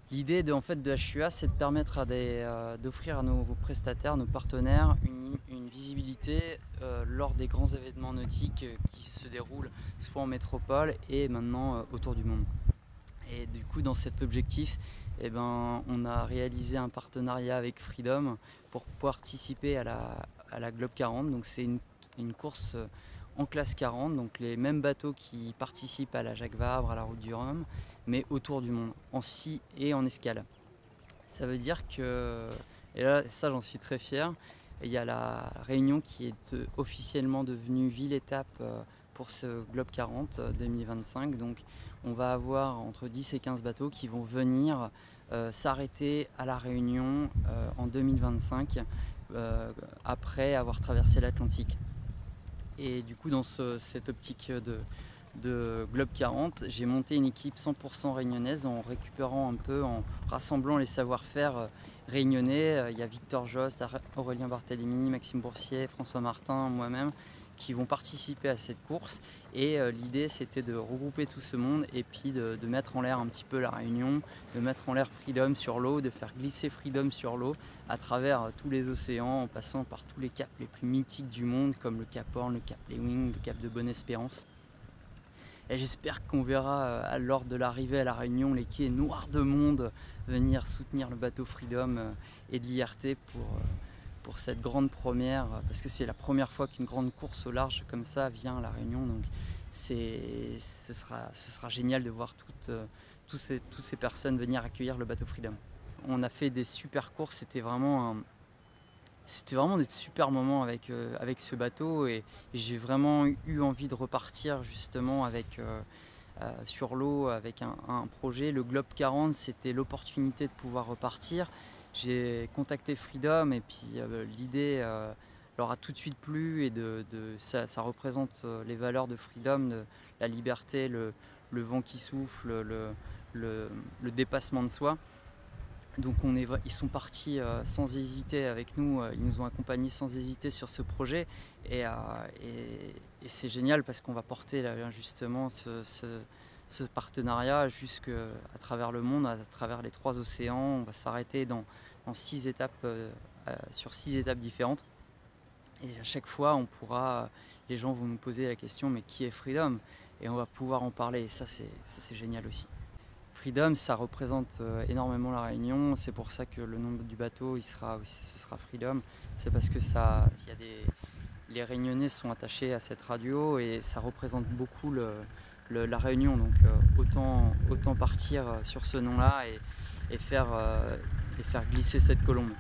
L'idée en fait, de HUA, c'est de permettre d'offrir à nos prestataires, nos partenaires, une visibilité lors des grands événements nautiques qui se déroulent soit en métropole et maintenant autour du monde. Et du coup, dans cet objectif, on a réalisé un partenariat avec Freedom pour participer à la Globe 40. Donc c'est une course en classe 40, donc les mêmes bateaux qui participent à la Jacques Vabre, à la Route du Rhum, mais autour du monde, en scie et en escale. Ça veut dire que, et là ça j'en suis très fier, il y a la Réunion qui est officiellement devenue ville-étape pour ce Globe 40 2025. Donc on va avoir entre 10 et 15 bateaux qui vont venir s'arrêter à la Réunion en 2025 après avoir traversé l'Atlantique. Et du coup, dans cette optique de Globe 40, j'ai monté une équipe 100% réunionnaise en récupérant un peu, en rassemblant les savoir-faire réunionnais. Il y a Victor Jost, Aurélien Barthélémy, Maxime Boursier, François Martin, moi-même, qui vont participer à cette course. Et l'idée, c'était de regrouper tout ce monde et puis de mettre en l'air un petit peu la Réunion, de mettre en l'air Freedom sur l'eau, de faire glisser Freedom sur l'eau à travers tous les océans, en passant par tous les caps les plus mythiques du monde, comme le Cap Horn, le Cap Lewin, le Cap de Bonne-Espérance. Et j'espère qu'on verra lors de l'arrivée à la Réunion les quais noirs de monde venir soutenir le bateau Freedom et de l'IRT pour cette grande première, parce que c'est la première fois qu'une grande course au large comme ça vient à la Réunion. Donc ce sera génial de voir toutes ces personnes venir accueillir le bateau Freedom. On a fait des super courses, c'était vraiment des super moments avec ce bateau, et j'ai vraiment eu envie de repartir justement sur l'eau avec un projet. Le Globe 40, c'était l'opportunité de pouvoir repartir. J'ai contacté Freedom et puis l'idée leur a tout de suite plu, et ça représente les valeurs de Freedom, de la liberté, le vent qui souffle, le dépassement de soi. Donc ils sont partis sans hésiter avec nous, ils nous ont accompagnés sans hésiter sur ce projet, et c'est génial parce qu'on va porter là, justement ce partenariat jusqu'à travers le monde, à travers les 3 océans. On va s'arrêter dans 6 étapes, sur 6 étapes différentes, et à chaque fois les gens vont nous poser la question: mais qui est Freedom? Et on va pouvoir en parler, et ça c'est génial aussi. Freedom, ça représente énormément la Réunion. C'est pour ça que le nom du bateau, ce sera Freedom. C'est parce que les Réunionnais sont attachés à cette radio, et ça représente beaucoup la Réunion. Donc autant partir sur ce nom-là et faire glisser cette colombe.